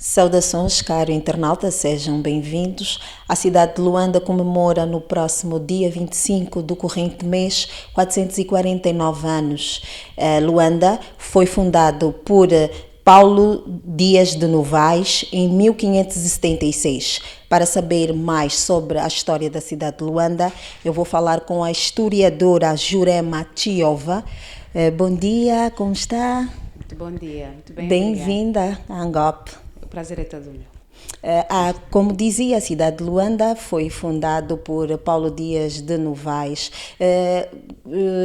Saudações, caro internauta, sejam bem-vindos. A cidade de Luanda comemora no próximo dia 25 do corrente mês 449 anos. Luanda foi fundado por Paulo Dias de Novaes em 1576. Para saber mais sobre a história da cidade de Luanda, eu vou falar com a historiadora Jurema Tiova. Bom dia, como está? Muito bom dia, muito bem, obrigada. Bem-vinda a Angop. O prazer é todo meu. Como dizia, a cidade de Luanda foi fundada por Paulo Dias de Novaes.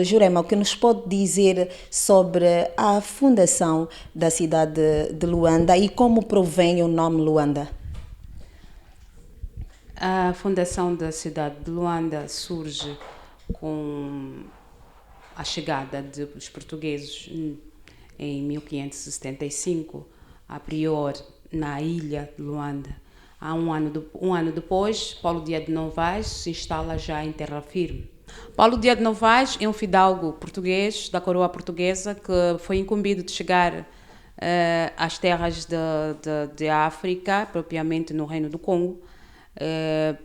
Jurema, o que nos pode dizer sobre a fundação da cidade de Luanda e como provém o nome Luanda? A fundação da cidade de Luanda surge com a chegada dos portugueses em 1575, a priori na ilha de Luanda. Há um ano depois, Paulo Dias de Novaes se instala já em terra firme. Paulo Dias de Novaes é um fidalgo português, da coroa portuguesa, que foi incumbido de chegar às terras de África, propriamente no Reino do Congo,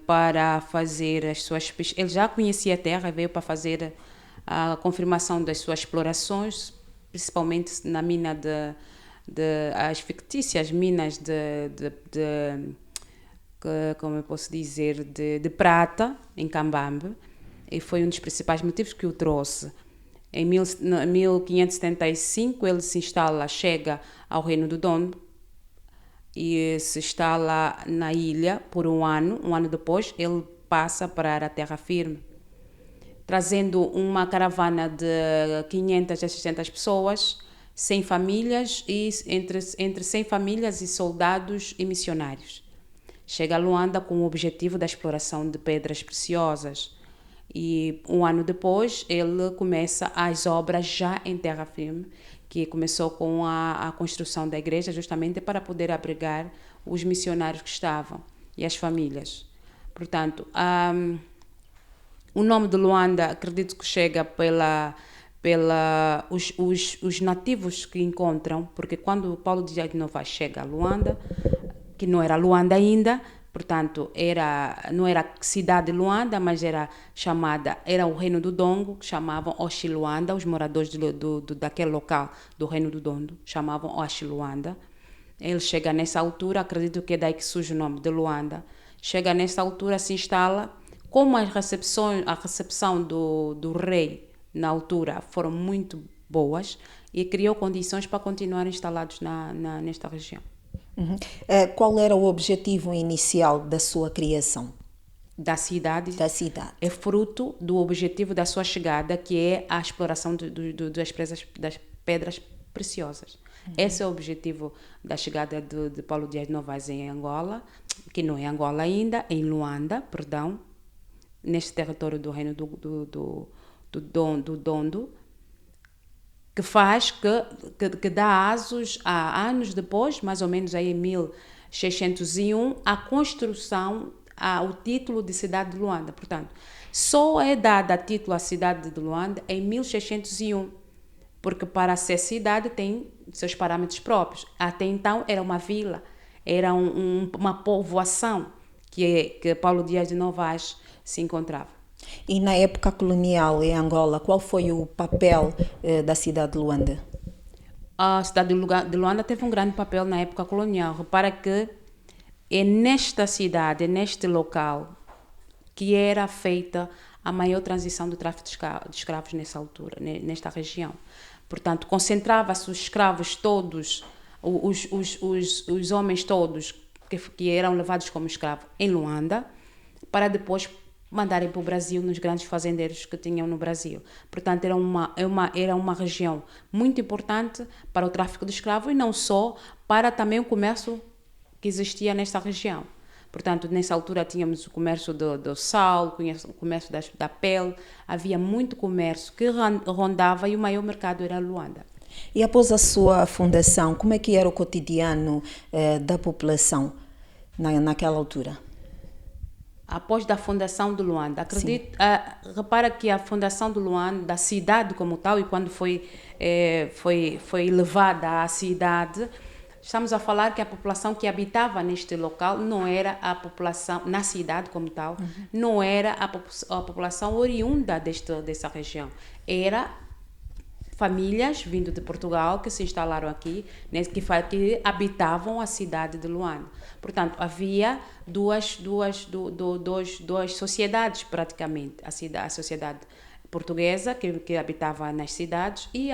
para fazer as suas pesquisas. Ele já conhecia a terra e veio para fazer a confirmação das suas explorações, principalmente na mina as fictícias minas como eu posso dizer, de prata, em Cambambe, e foi um dos principais motivos que o trouxe. Em 1575 ele se instala, chega ao Reino do Dondo e se instala na ilha por um ano depois ele passa para a terra firme, trazendo uma caravana de 500 a 600 pessoas, 100 famílias e entre 100 famílias e soldados e missionários. Chega a Luanda com o objetivo da exploração de pedras preciosas e um ano depois ele começa as obras já em terra firme, que começou com a construção da igreja justamente para poder abrigar os missionários que estavam e as famílias. Portanto, o nome de Luanda acredito que chega os nativos que encontram, porque quando Paulo Dias de Novaes chega a Luanda, que não era Luanda ainda, portanto não era cidade de Luanda, mas era o Reino do Dongo, que chamavam Oxiluanda, os moradores daquele local do Reino do Dondo chamavam Oxiluanda. Ele chega nessa altura, acredito que é daí que surge o nome de Luanda, chega nessa altura, se instala. Como a recepção do rei na altura foram muito boas e criou condições para continuar instalados nesta região. Uhum. Qual era o objetivo inicial da sua criação? Da cidade. Da cidade. É fruto do objetivo da sua chegada, que é a exploração das pedras preciosas. Uhum. Esse é o objetivo da chegada de Paulo Dias de Novaes em Angola, que não é Angola ainda, em Luanda, perdão, neste território do Reino do Dondo, que faz que dá asos a anos depois, mais ou menos aí em 1601, a construção ao título de cidade de Luanda. Portanto, só é dada a título à cidade de Luanda em 1601, porque para ser cidade tem seus parâmetros próprios. Até então era uma vila, era uma povoação que Paulo Dias de Novaes se encontrava. E na época colonial em Angola, qual foi o papel da cidade de Luanda? A cidade de Luanda teve um grande papel na época colonial. Repara que é nesta cidade, é neste local, que era feita a maior transição do tráfico de escravos nessa altura, nesta região. Portanto, concentrava-se os escravos todos, os homens todos que eram levados como escravos em Luanda, para depois mandarem para o Brasil nos grandes fazendeiros que tinham no Brasil. Portanto, era uma região muito importante para o tráfico de escravos e não só, para também o comércio que existia nesta região. Portanto, nessa altura tínhamos o comércio do sal, o comércio da pele, havia muito comércio que rondava e o maior mercado era Luanda. E após a sua fundação, como é que era o cotidiano da população naquela altura? Após da fundação de Luanda, repara que a fundação de Luanda, da cidade como tal, e quando foi levada à cidade, estamos a falar que a população que habitava neste local não era a população, na cidade como tal, não era a população oriunda dessa região. Era famílias vindo de Portugal que se instalaram aqui, né, que habitavam a cidade de Luanda. Portanto, havia duas sociedades praticamente. A sociedade portuguesa que habitava nas cidades e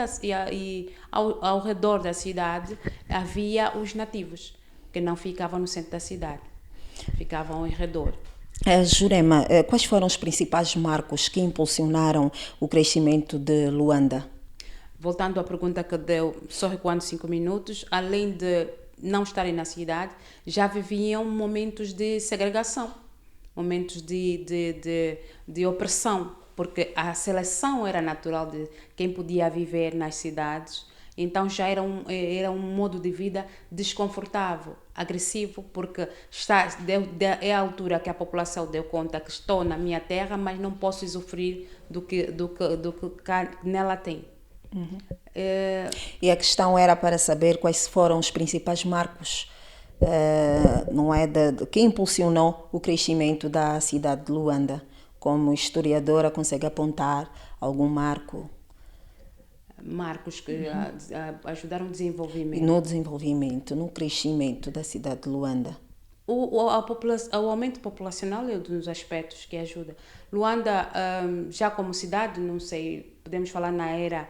ao redor da cidade havia os nativos que não ficavam no centro da cidade, ficavam ao redor. Jurema, quais foram os principais marcos que impulsionaram o crescimento de Luanda? Voltando à pergunta que deu, só recuando 5 minutos, além de não estarem na cidade, já viviam momentos de segregação, momentos de opressão, porque a seleção era natural de quem podia viver nas cidades, então já era um modo de vida desconfortável, agressivo, porque é a altura que a população deu conta que estou na minha terra, mas não posso usufruir do que nela tem. E a questão era para saber quais foram os principais marcos, não é, que impulsionou o crescimento da cidade de Luanda. Como historiadora, consegue apontar algum marco? Marcos que ajudaram no desenvolvimento. No desenvolvimento, no crescimento da cidade de Luanda. O aumento populacional é um dos aspectos que ajuda. Luanda, já como cidade, não sei, podemos falar na era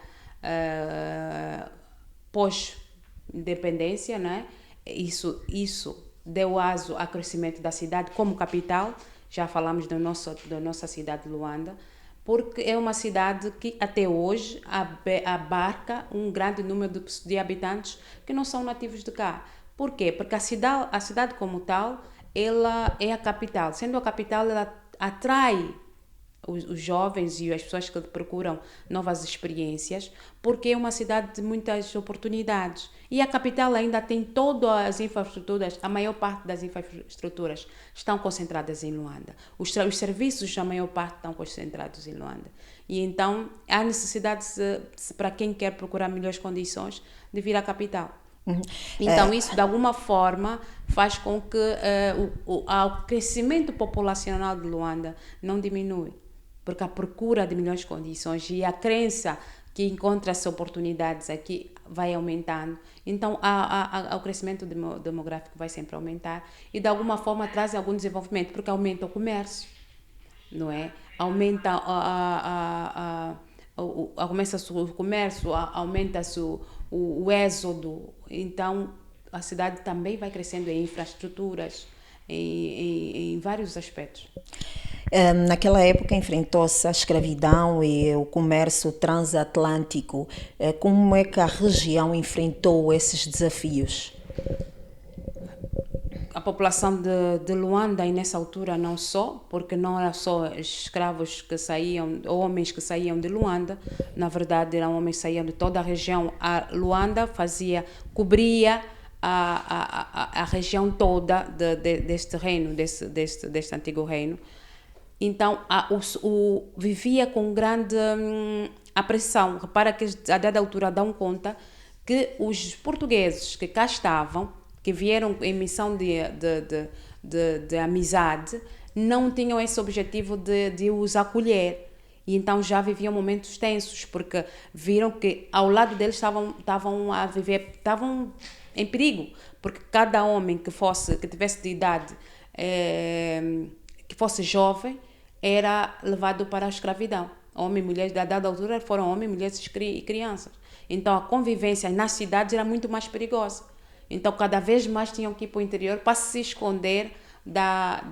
pós-independência, né? Isso deu aso ao crescimento da cidade como capital. Já falamos da nossa cidade de Luanda, porque é uma cidade que até hoje abarca um grande número de habitantes que não são nativos de cá. Por quê? Porque a cidade como tal, ela é a capital. Sendo a capital, ela atrai os jovens e as pessoas que procuram novas experiências, porque é uma cidade de muitas oportunidades. E a capital ainda tem todas as infraestruturas, a maior parte das infraestruturas estão concentradas em Luanda. Os serviços, a maior parte, estão concentrados em Luanda. E então, há necessidade, para quem quer procurar melhores condições, de vir à capital. Então, isso, de alguma forma, faz com que o crescimento populacional de Luanda não diminui, porque a procura de melhores condições e a crença que encontra-se oportunidades aqui vai aumentando. Então, o crescimento demográfico vai sempre aumentar e, de alguma forma, traz algum desenvolvimento, porque aumenta o comércio, não é? Aumenta começa-se o comércio, aumenta-se o êxodo. Então, a cidade também vai crescendo em infraestruturas, em vários aspectos. Naquela época enfrentou-se a escravidão e o comércio transatlântico. Como é que a região enfrentou esses desafios? A população de Luanda, e nessa altura não só, porque não era só escravos que saíam, homens que saíam de Luanda, na verdade eram homens que saíam de toda a região. A Luanda cobria a região toda deste reino, deste antigo reino. Então, vivia com grande apressão. Repara que a dada altura dão conta que os portugueses que cá estavam, que vieram em missão de amizade, não tinham esse objetivo de os acolher. E então já viviam momentos tensos, porque viram que ao lado deles estavam a viver, estavam em perigo, porque cada homem que tivesse de idade, que fosse jovem, era levado para a escravidão. Homem e mulheres, da dada altura, foram homens, mulheres e crianças. Então a convivência nas cidades era muito mais perigosa. Então, cada vez mais tinham que ir para o interior para se esconder da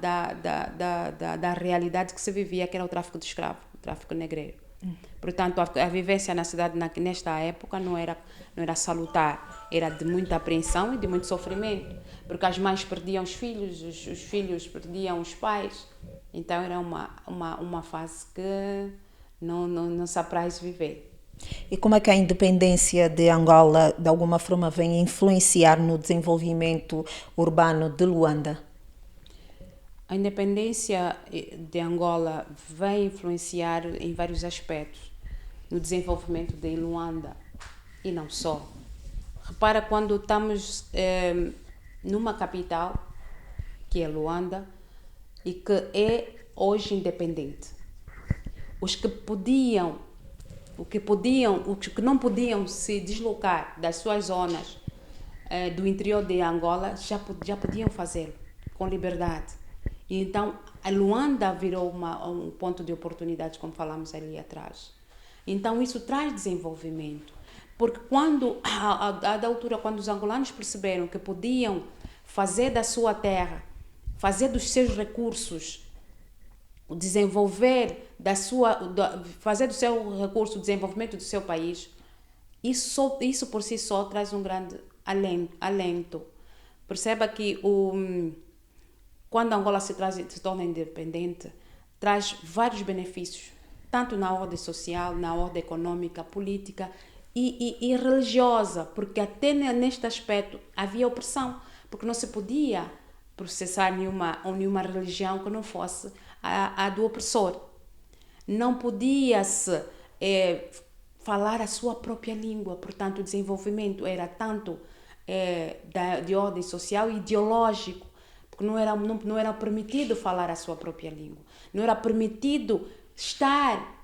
realidade que se vivia, que era o tráfico de escravos, o tráfico negreiro. Portanto, a vivência na cidade nesta época não era salutar, era de muita apreensão e de muito sofrimento, porque as mães perdiam os filhos, os filhos perdiam os pais. Então, era uma fase que não se apraz viver. E como é que a independência de Angola, de alguma forma, vem influenciar no desenvolvimento urbano de Luanda? A independência de Angola vem influenciar em vários aspectos no desenvolvimento de Luanda e não só. repara quando estamos numa capital, que é Luanda, e que é hoje independente. Os que não podiam se deslocar das suas zonas do interior de Angola já podiam fazê-lo com liberdade. E então a Luanda virou um ponto de oportunidades, como falamos ali atrás. Então isso traz desenvolvimento, porque a da altura, quando os angolanos perceberam que podiam fazer da sua terra, fazer dos seus recursos, fazer do seu recurso o desenvolvimento do seu país, isso por si só traz um grande alento. Perceba que quando Angola se torna independente, traz vários benefícios, tanto na ordem social, na ordem econômica, política e religiosa, porque até neste aspecto havia opressão, porque não se podia processar nenhuma religião que não fosse a do opressor. Não podia-se falar a sua própria língua, portanto o desenvolvimento era tanto de ordem social e ideológico, porque não era permitido falar a sua própria língua, não era permitido estar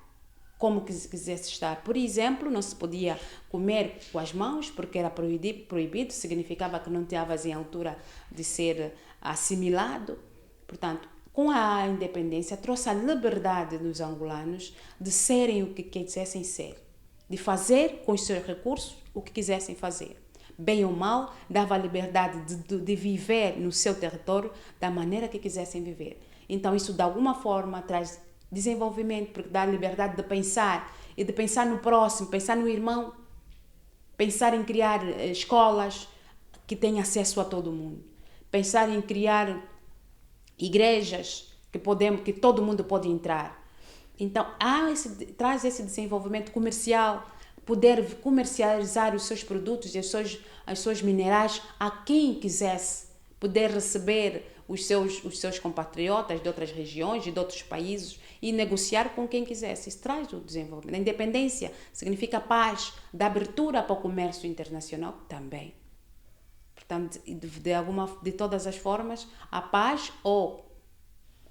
como quisesse estar. Por exemplo, não se podia comer com as mãos, porque era proibido, significava que não estavas em altura de ser assimilado. Portanto, com a independência, trouxe a liberdade dos angolanos de serem o que quisessem ser, de fazer com os seus recursos o que quisessem fazer. Bem ou mal, dava a liberdade de viver no seu território da maneira que quisessem viver. Então, isso de alguma forma traz desenvolvimento, porque dá a liberdade de pensar, e de pensar no próximo, pensar no irmão, pensar em criar escolas que tenham acesso a todo mundo, pensar em criar igrejas que todo mundo pode entrar. Então, traz esse desenvolvimento comercial, poder comercializar os seus produtos e os seus minerais a quem quisesse, poder receber os seus compatriotas de outras regiões e de outros países e negociar com quem quisesse. Isso traz o desenvolvimento. A independência significa paz, da abertura para o comércio internacional também. Portanto, de todas as formas, a paz ou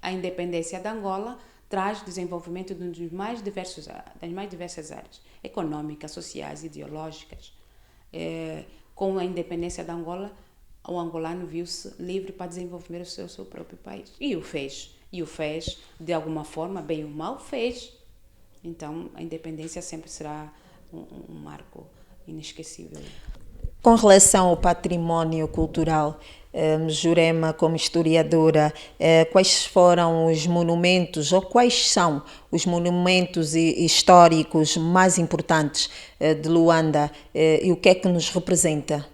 a independência de Angola traz desenvolvimento das mais diversas áreas, econômicas, sociais, ideológicas. Com a independência de Angola, o angolano viu-se livre para desenvolver o seu próprio país. E o fez, de alguma forma, bem ou mal, fez. Então, a independência sempre será um marco inesquecível. Com relação ao património cultural, Jurema, como historiadora, quais foram os monumentos ou quais são os monumentos históricos mais importantes de Luanda e o que é que nos representa?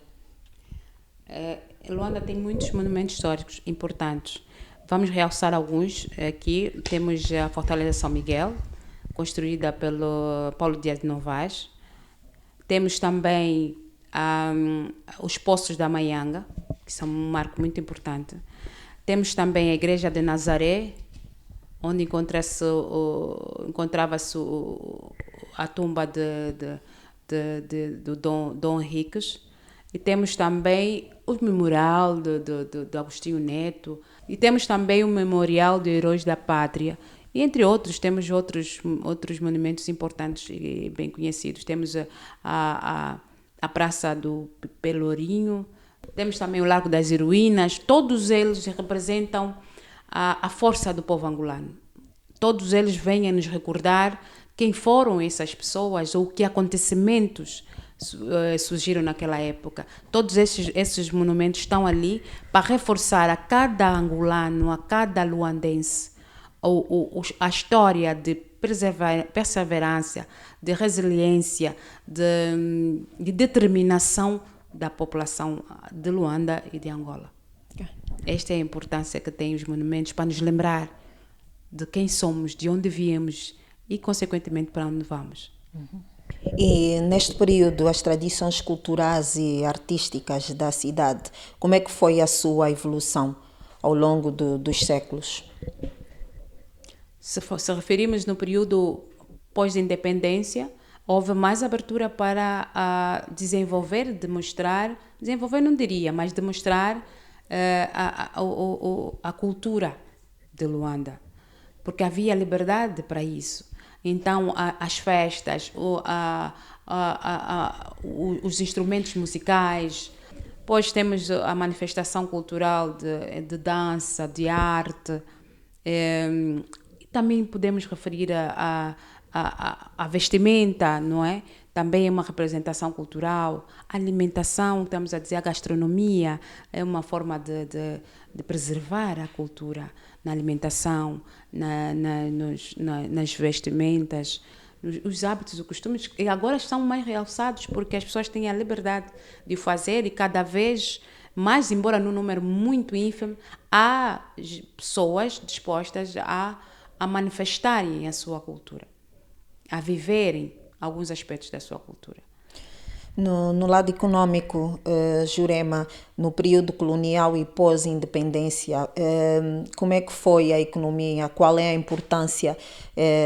Luanda tem muitos monumentos históricos importantes. Vamos realçar alguns aqui. Temos a Fortaleza São Miguel, construída pelo Paulo Dias de Novaes. Temos também os Poços da Maianga, que são um marco muito importante. Temos também a Igreja de Nazaré, onde encontrava-se a tumba do Dom Henriques. E temos também o memorial de Agostinho Neto. E temos também o memorial de Heróis da Pátria. E, entre outros, temos outros monumentos importantes e bem conhecidos. Temos a Praça do Pelourinho, temos também o Largo das Heroínas. Todos eles representam a força do povo angolano. Todos eles vêm a nos recordar quem foram essas pessoas ou que acontecimentos surgiram naquela época. Todos esses monumentos estão ali para reforçar a cada angolano, a cada luandense, a história de perseverança, de resiliência, de determinação da população de Luanda e de Angola. Esta é a importância que têm os monumentos para nos lembrar de quem somos, de onde viemos e, consequentemente, para onde vamos. E neste período, as tradições culturais e artísticas da cidade, como é que foi a sua evolução ao longo dos séculos? Se referirmos no período pós-independência, houve mais abertura para desenvolver, desenvolver não diria, mas demonstrar a cultura de Luanda, porque havia liberdade para isso. Então, as festas, os instrumentos musicais, depois temos a manifestação cultural de dança, de arte. Também podemos referir a vestimenta, não é? Também é uma representação cultural. A alimentação, estamos a dizer, a gastronomia é uma forma de preservar a cultura na alimentação, nas vestimentas, os hábitos e costumes, e agora estão mais realçados porque as pessoas têm a liberdade de fazer e cada vez mais, embora num número muito ínfimo, há pessoas dispostas a manifestarem a sua cultura, a viverem alguns aspectos da sua cultura. No lado econômico, Jurema, no período colonial e pós-independência, como é que foi a economia? Qual é a importância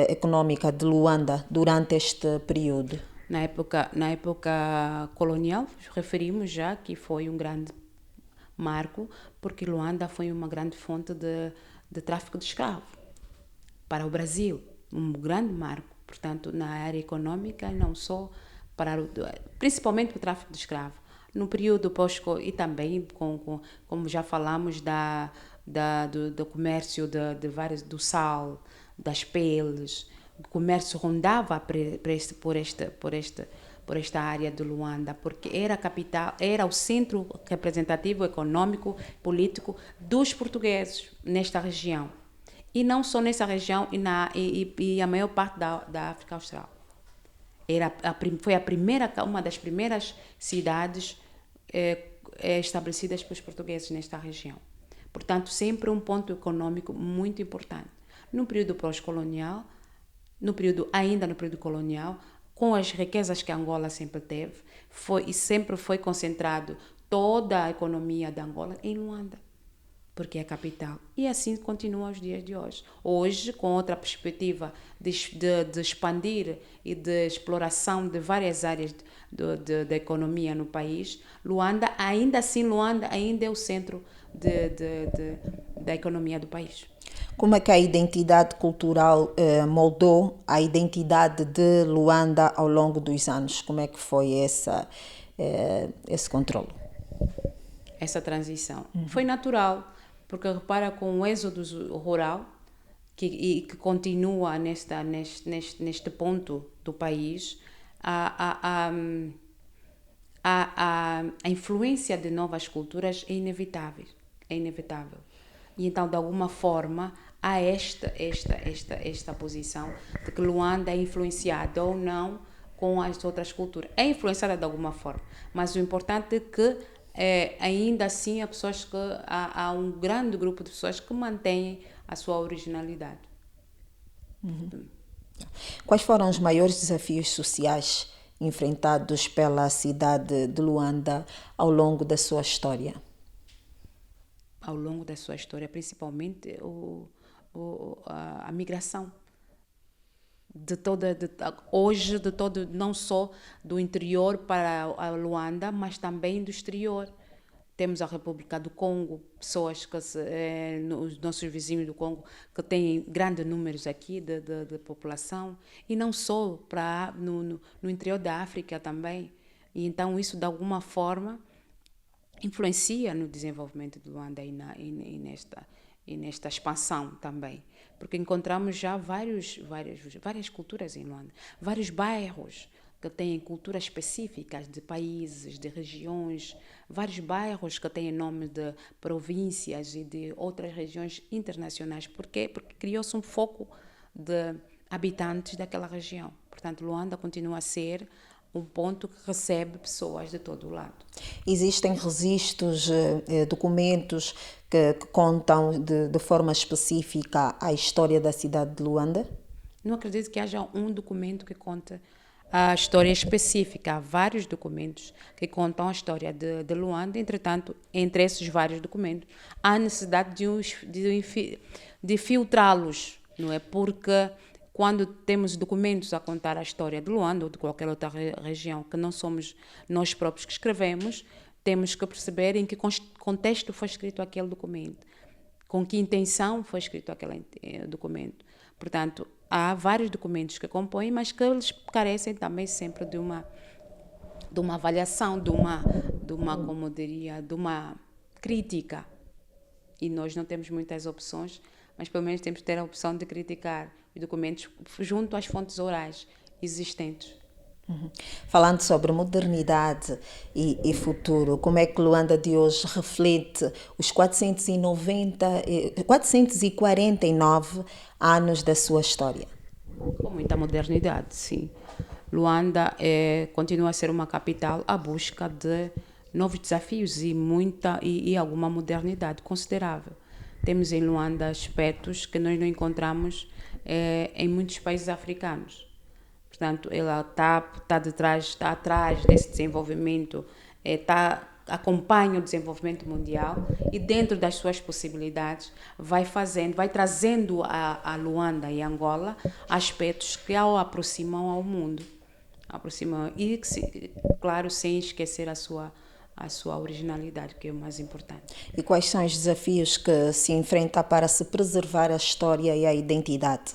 econômica de Luanda durante este período? Na época colonial, referimos já que foi um grande marco, porque Luanda foi uma grande fonte de tráfico de escravos para o Brasil, um grande marco, portanto, na área econômica, não só principalmente o tráfico de escravos. No período pós e também, como já falamos, do comércio do sal, das peles, o comércio rondava por esta área de Luanda, porque era a capital, era o centro representativo, econômico, político dos portugueses nesta região. E não só nessa região, e a maior parte da África Austral. Foi uma das primeiras cidades estabelecidas pelos portugueses nesta região. Portanto, sempre um ponto econômico muito importante. No período pós-colonial, ainda no período colonial, com as riquezas que Angola sempre teve, sempre foi concentrado toda a economia de Angola em Luanda, porque é a capital. E assim continua aos dias de hoje. Hoje, com outra perspectiva de expandir e de exploração de várias áreas da economia no país, Luanda ainda é o centro da economia do país. Como é que a identidade cultural moldou a identidade de Luanda ao longo dos anos? Como é que foi esse controle? Essa transição. Foi natural, porque repara, com o êxodo rural, que continua neste ponto do país, a influência de novas culturas é inevitável. E então, de alguma forma, há esta posição de que Luanda é influenciada ou não com as outras culturas. É influenciada de alguma forma, mas o importante é que ainda assim há um grande grupo de pessoas que mantêm a sua originalidade. Quais foram os maiores desafios sociais enfrentados pela cidade de Luanda ao longo da sua história? Ao longo da sua história, principalmente a migração. Hoje, não só do interior para a Luanda, mas também do exterior. Temos a República do Congo, pessoas os nossos vizinhos do Congo, que têm grandes números aqui de população, e não só no interior da África também. E então isso, de alguma forma, influencia no desenvolvimento de Luanda e nesta expansão também. Porque encontramos já várias culturas em Luanda, vários bairros que têm culturas específicas de países, de regiões, vários bairros que têm nome de províncias e de outras regiões internacionais. Por quê? Porque criou-se um foco de habitantes daquela região. Portanto, Luanda continua a ser um ponto que recebe pessoas de todo o lado. Existem registros, documentos que contam de forma específica a história da cidade de Luanda? Não acredito que haja um documento que conte a história específica. Há vários documentos que contam a história de Luanda. Entretanto, entre esses vários documentos, há necessidade de filtrá-los, não é? Porque quando temos documentos a contar a história de Luanda ou de qualquer outra região que não somos nós próprios que escrevemos, temos que perceber em que contexto foi escrito aquele documento, com que intenção foi escrito aquele documento. Portanto, há vários documentos que compõem, mas que eles carecem também sempre de uma avaliação, de uma crítica. E nós não temos muitas opções, mas pelo menos temos que ter a opção de criticar os documentos junto às fontes orais existentes. Falando sobre modernidade e futuro, como é que Luanda de hoje reflete os 449 anos da sua história? Com muita modernidade, sim. Luanda continua a ser uma capital à busca de novos desafios e alguma modernidade considerável. Temos em Luanda aspectos que nós não encontramos em muitos países africanos. Portanto, ela está atrás desse desenvolvimento, acompanha o desenvolvimento mundial e dentro das suas possibilidades vai trazendo a Luanda e a Angola aspectos que a aproximam ao mundo. E, claro, sem esquecer a sua originalidade, que é o mais importante. E quais são os desafios que se enfrenta para se preservar a história e a identidade?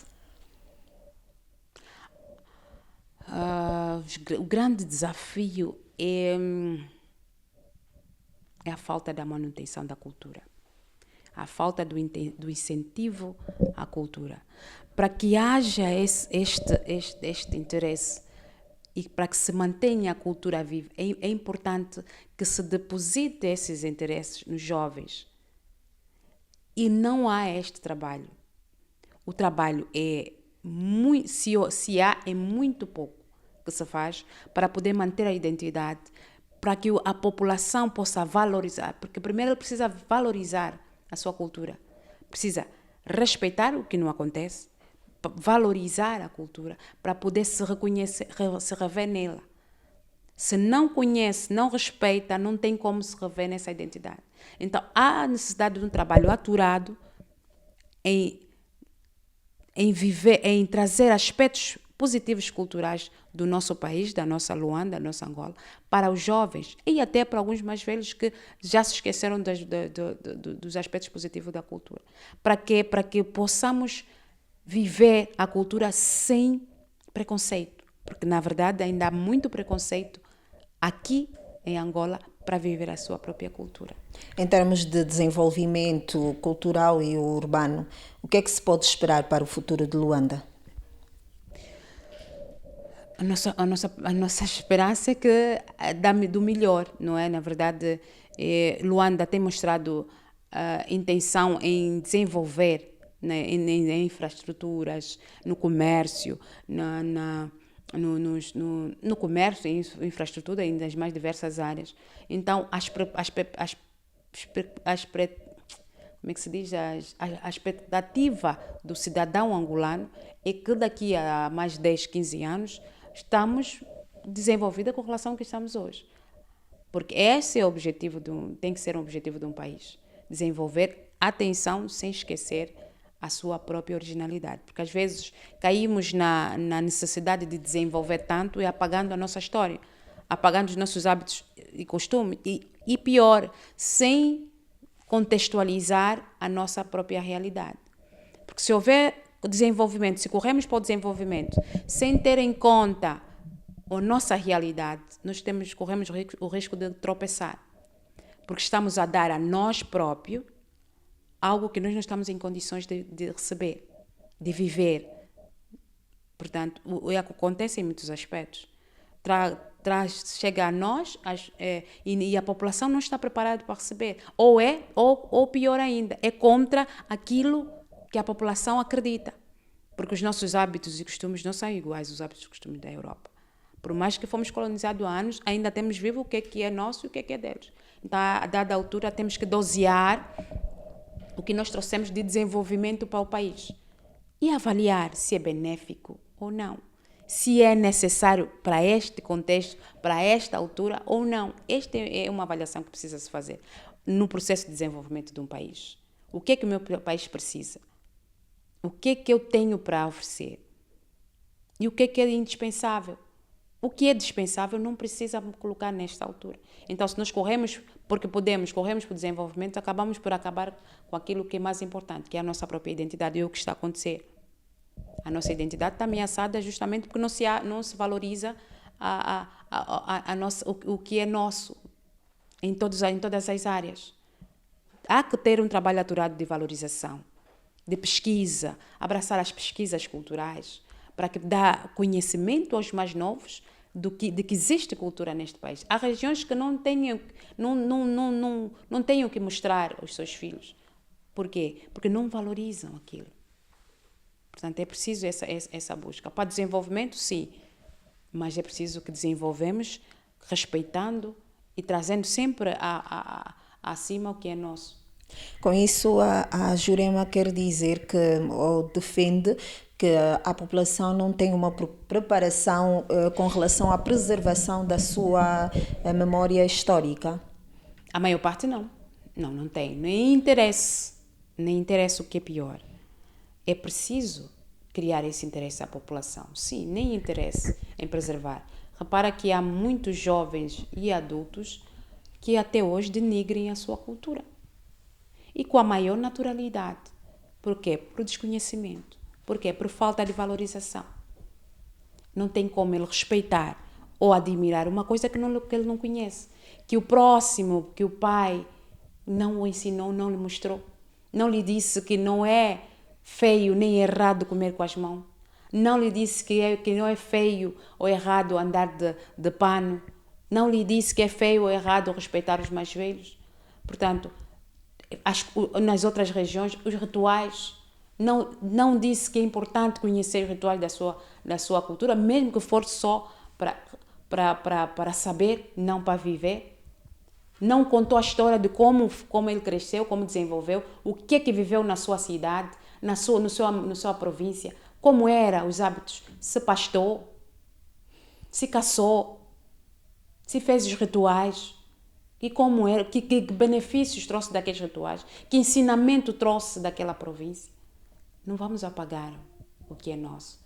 O grande desafio é a falta da manutenção da cultura, a falta do incentivo à cultura. Para que haja este interesse e para que se mantenha a cultura viva, é importante que se deposite esses interesses nos jovens. E não há este trabalho. O trabalho é muito pouco que se faz para poder manter a identidade, para que a população possa valorizar, porque primeiro precisa valorizar a sua cultura, precisa respeitar o que não acontece, valorizar a cultura, para poder se reconhecer, se rever nela. Se não conhece, não respeita, não tem como se rever nessa identidade. Então, há a necessidade de um trabalho aturado em trazer aspectos positivos culturais do nosso país, da nossa Luanda, da nossa Angola, para os jovens e até para alguns mais velhos que já se esqueceram dos aspectos positivos da cultura. Para que possamos viver a cultura sem preconceito, porque na verdade ainda há muito preconceito aqui em Angola para viver a sua própria cultura. Em termos de desenvolvimento cultural e urbano, o que é que se pode esperar para o futuro de Luanda? A nossa esperança é que dá do melhor, não é? Na verdade, Luanda tem mostrado intenção em desenvolver, né, em infraestruturas, no comércio, no comércio, em infraestrutura, em das mais diversas áreas. Então, como é que se diz? A expectativa do cidadão angolano é que daqui a mais 10, 15 anos estamos desenvolvida com relação ao que estamos hoje. Porque esse é o objetivo tem que ser um objetivo de um país. Desenvolver atenção sem esquecer a sua própria originalidade. Porque às vezes caímos na necessidade de desenvolver tanto e apagando a nossa história, apagando os nossos hábitos e costumes. E pior, sem contextualizar a nossa própria realidade. Porque se houver desenvolvimento, se corremos para o desenvolvimento sem ter em conta a nossa realidade, nós corremos o risco de tropeçar. Porque estamos a dar a nós próprios algo que nós não estamos em condições de receber, de viver. Portanto, acontece em muitos aspectos. Chega a nós e a população não está preparada para receber. Ou pior ainda, é contra aquilo que a população acredita. Porque os nossos hábitos e costumes não são iguais aos hábitos e costumes da Europa. Por mais que fomos colonizados há anos, ainda temos vivo o que é nosso e o que é deles. Então, a dada altura, temos que dosear o que nós trouxemos de desenvolvimento para o país e avaliar se é benéfico ou não, se é necessário para este contexto, para esta altura ou não. Esta é uma avaliação que precisa se fazer no processo de desenvolvimento de um país. O que é que o meu país precisa? O que é que eu tenho para oferecer? E o que é indispensável? O que é dispensável não precisa colocar nesta altura. Então, se nós corremos porque podemos, corremos para o desenvolvimento, acabamos por acabar com aquilo que é mais importante, que é a nossa própria identidade e o que está a acontecer. A nossa identidade está ameaçada justamente porque não se valoriza o que é nosso em todas as áreas. Há que ter um trabalho aturado de valorização, de pesquisa, abraçar as pesquisas culturais, para que dê conhecimento aos mais novos de que existe cultura neste país. Há regiões que não tenham que mostrar aos seus filhos. Por quê? Porque não valorizam aquilo. Portanto, é preciso essa busca. Para desenvolvimento, sim, mas é preciso que desenvolvemos respeitando e trazendo sempre acima o que é nosso. Com isso, a Jurema quer dizer que, ou defende, que a população não tem uma preparação com relação à preservação da sua memória histórica. A maior parte não. Não tem. Nem interessa o que é pior. É preciso criar esse interesse à população. Sim, nem interesse em preservar. Repara que há muitos jovens e adultos que até hoje denigrem a sua cultura. E com a maior naturalidade. Por quê? Por desconhecimento. Por quê? Por falta de valorização. Não tem como ele respeitar ou admirar uma coisa que ele não conhece. Que o próximo, que o pai não o ensinou, não lhe mostrou. Não lhe disse que não é feio nem errado comer com as mãos. Não lhe disse que não é feio ou errado andar de pano. Não lhe disse que é feio ou errado respeitar os mais velhos. Portanto, nas outras regiões, os rituais, não disse que é importante conhecer os rituais da sua cultura, mesmo que for só para saber, não para viver. Não contou a história de como ele cresceu, como desenvolveu, o que viveu na sua cidade, na sua província, como eram os hábitos, se pastou, se casou, se fez os rituais, e como era, que benefícios trouxe daqueles rituais, que ensinamento trouxe daquela província. Não vamos apagar o que é nosso.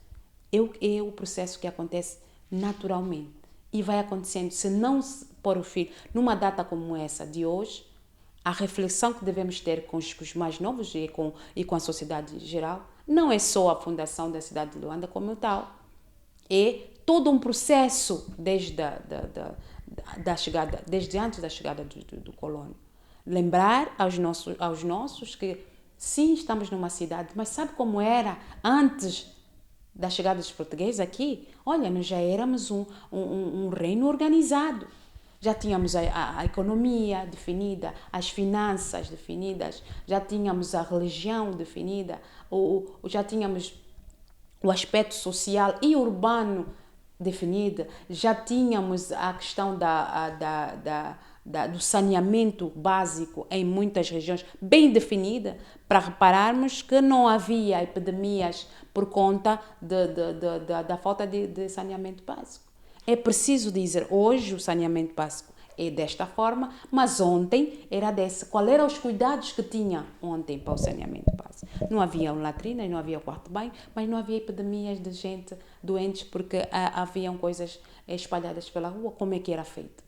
É o processo que acontece naturalmente e vai acontecendo. Se não pôr o fim numa data como essa de hoje, a reflexão que devemos ter com os mais novos e com a sociedade em geral não é só a fundação da cidade de Luanda como tal. É todo um processo desde antes da chegada do colônio. Lembrar aos nossos que sim, estamos numa cidade, mas sabe como era antes da chegada dos portugueses aqui? Olha, nós já éramos um reino organizado. Já tínhamos a economia definida, as finanças definidas, já tínhamos a religião definida, já tínhamos o aspecto social e urbano definido, já tínhamos a questão do saneamento básico em muitas regiões bem definida, para repararmos que não havia epidemias por conta da falta de saneamento básico. É preciso dizer, hoje o saneamento básico é desta forma, mas ontem era dessa. Qual eram os cuidados que tinha ontem para o saneamento básico? Não havia latrina, não havia quarto de banho, mas não havia epidemias de gente doentes porque haviam coisas espalhadas pela rua. Como é que era feito?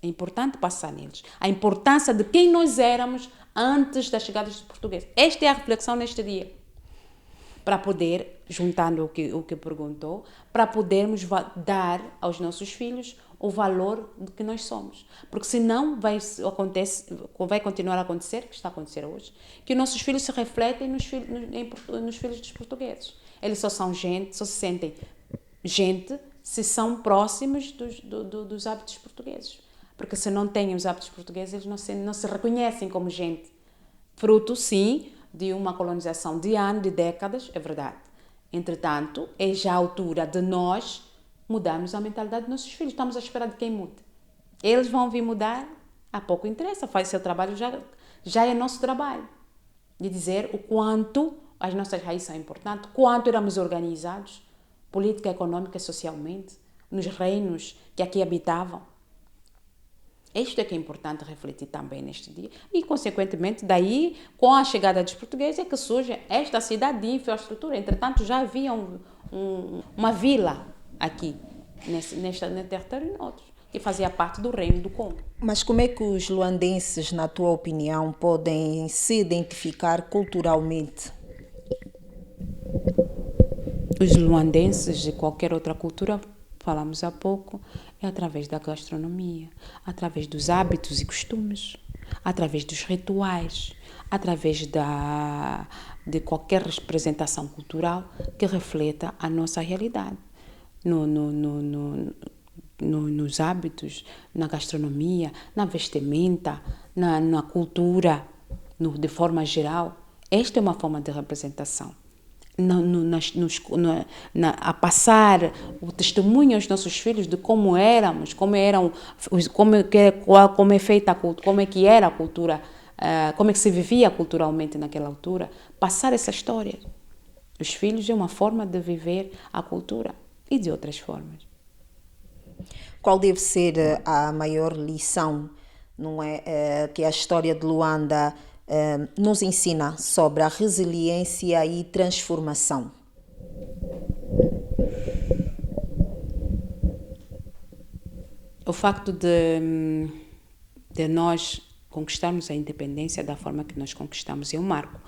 É importante passar neles. A importância de quem nós éramos antes da chegada dos portugueses. Esta é a reflexão neste dia. Para poder, juntando o que perguntou, para podermos dar aos nossos filhos o valor de que nós somos. Porque senão vai continuar a acontecer, que está a acontecer hoje, que os nossos filhos se refletem nos filhos dos portugueses. Eles só são gente, só se sentem gente se são próximos dos hábitos portugueses. Porque se não têm os hábitos portugueses, eles não se reconhecem como gente. Fruto, sim, de uma colonização de anos, de décadas, é verdade. Entretanto, é já a altura de nós mudarmos a mentalidade dos nossos filhos. Estamos à espera de quem mude. Eles vão vir mudar, a pouco interessa, faz seu trabalho, já é nosso trabalho. De dizer o quanto as nossas raízes são importantes, quanto éramos organizados, política, econômica e socialmente, nos reinos que aqui habitavam. Isto é que é importante refletir também neste dia. E, consequentemente, daí, com a chegada dos portugueses, é que surge esta cidade de infraestrutura. Entretanto, já havia uma vila aqui, nesse território e noutros, que fazia parte do Reino do Congo. Mas como é que os luandenses, na tua opinião, podem se identificar culturalmente? Os luandenses de qualquer outra cultura, falamos há pouco, é através da gastronomia, através dos hábitos e costumes, através dos rituais, através de qualquer representação cultural que refleta a nossa realidade. Nos hábitos, na gastronomia, na vestimenta, na cultura, de forma geral. Esta é uma forma de representação. A passar o testemunho aos nossos filhos de como éramos, como é feita, como é que era a cultura, como é que se vivia culturalmente naquela altura. Passar essa história. Os filhos é uma forma de viver a cultura e de outras formas. Qual deve ser a maior lição, não é, que a história de Luanda nos ensina sobre a resiliência e transformação? O facto de nós conquistarmos a independência da forma que nós conquistamos é um marco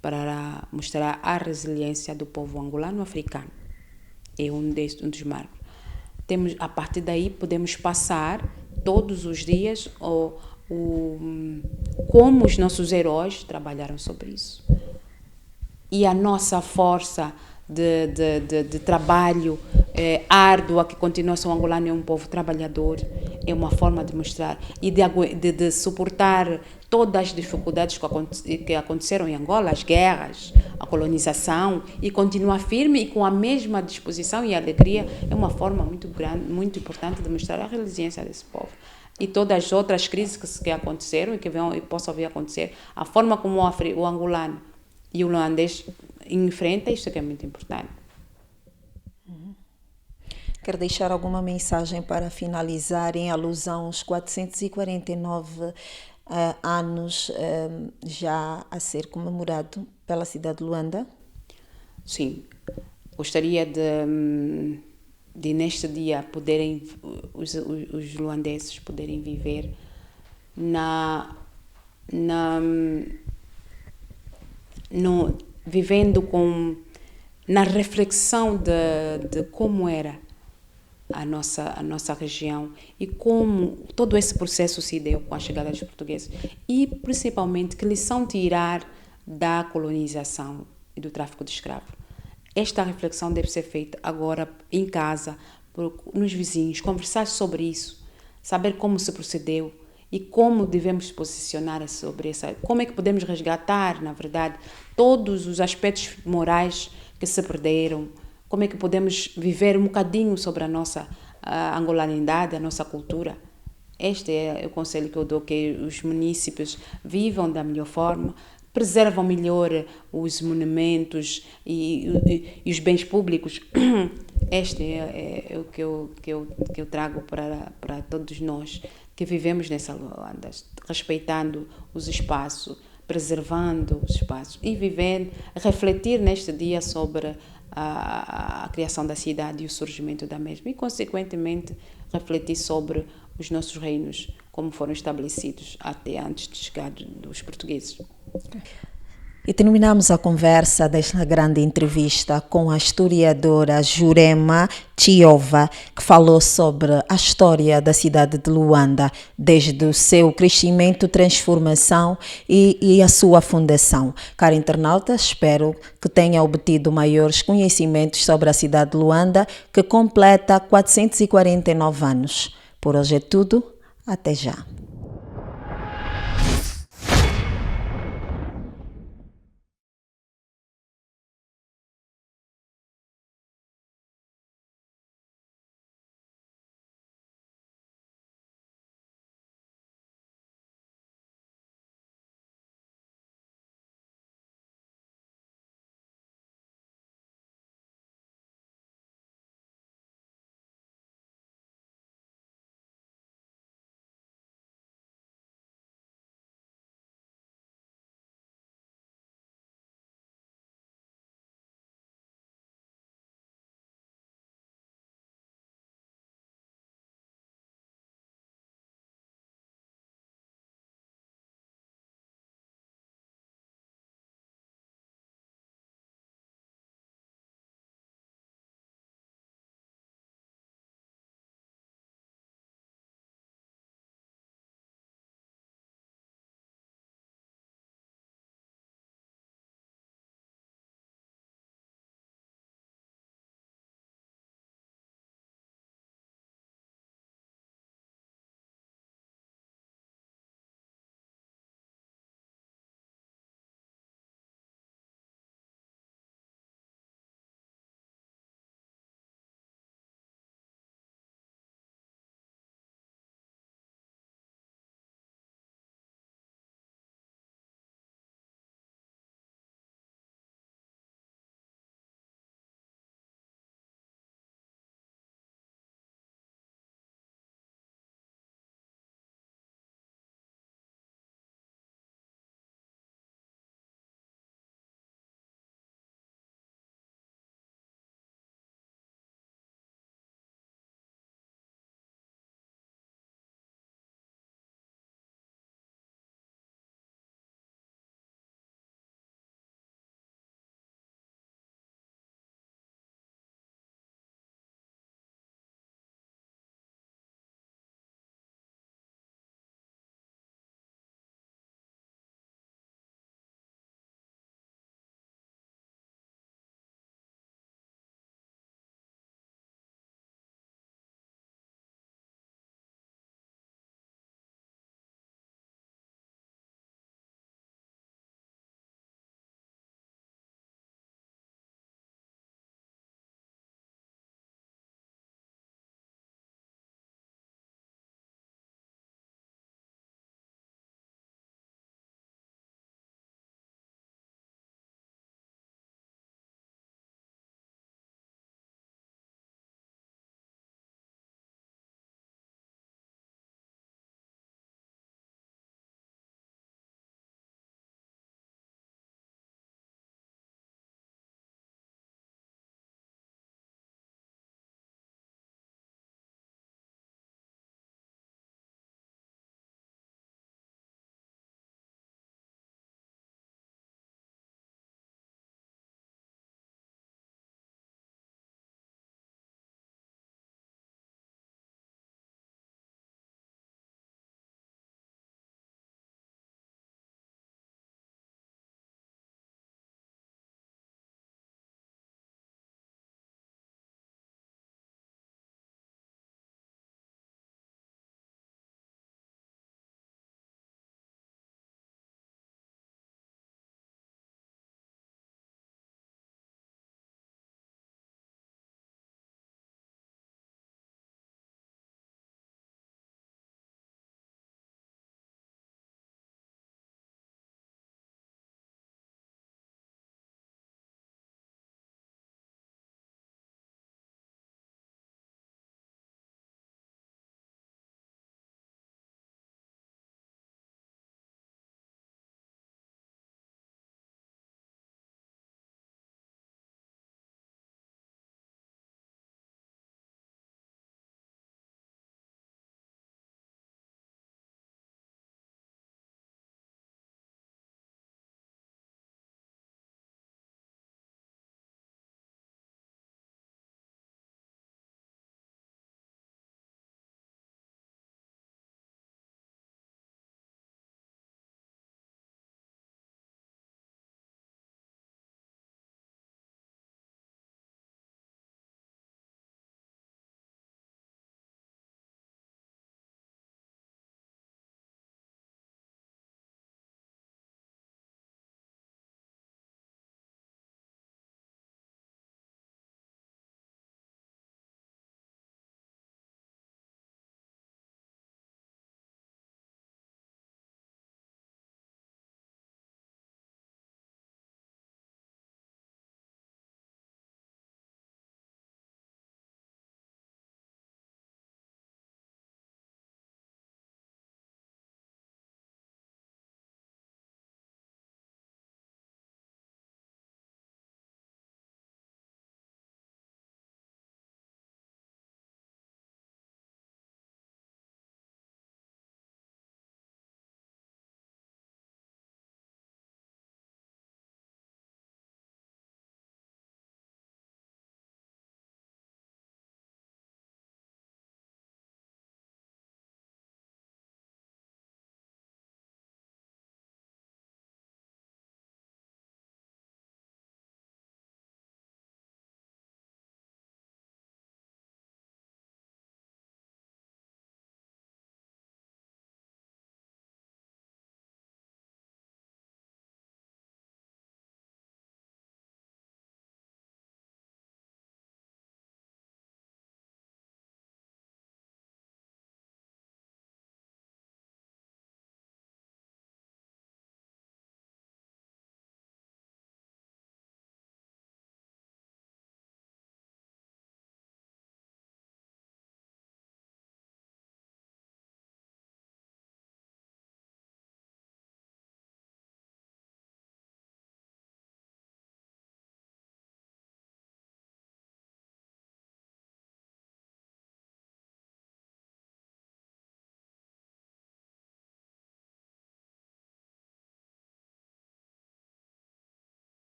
para mostrar a resiliência do povo angolano-africano. É um dos marcos. A partir daí podemos passar todos os dias como os nossos heróis trabalharam sobre isso. E a nossa força de trabalho árdua, que continua a ser angolano, é um povo trabalhador, é uma forma de mostrar e de suportar todas as dificuldades que aconteceram em Angola, as guerras, a colonização, e continuar firme e com a mesma disposição e alegria. É uma forma muito grande, muito importante de mostrar a resiliência desse povo. E todas as outras crises que aconteceram e que possam vir a acontecer, a forma como o angolano e o luandês enfrentam, isso que é muito importante. Quer deixar alguma mensagem para finalizar em alusão aos 449 anos já a ser comemorado pela cidade de Luanda? Sim, gostaria de neste dia poderem os luandeses poderem viver vivendo na reflexão de como era a nossa região e como todo esse processo se deu com a chegada dos portugueses e principalmente que lição tirar da colonização e do tráfico de escravos. Esta reflexão deve ser feita agora em casa, nos vizinhos, conversar sobre isso, saber como se procedeu e como devemos se posicionar sobre como é que podemos resgatar, na verdade, todos os aspectos morais que se perderam, como é que podemos viver um bocadinho sobre a nossa angolanidade, a nossa cultura. Este é o conselho que eu dou, que os munícipes vivam da melhor forma, preservam melhor os monumentos e os bens públicos. Este é o que eu trago para todos nós que vivemos nessa Luanda, respeitando os espaços, preservando os espaços e refletir neste dia sobre a criação da cidade e o surgimento da mesma e, consequentemente, refletir sobre os nossos reinos, como foram estabelecidos até antes de chegar dos portugueses. E terminamos a conversa desta grande entrevista com a historiadora Jurema Chiova, que falou sobre a história da cidade de Luanda, desde o seu crescimento, transformação e a sua fundação. Caro internauta, espero que tenha obtido maiores conhecimentos sobre a cidade de Luanda, que completa 449 anos. Por hoje é tudo, até já.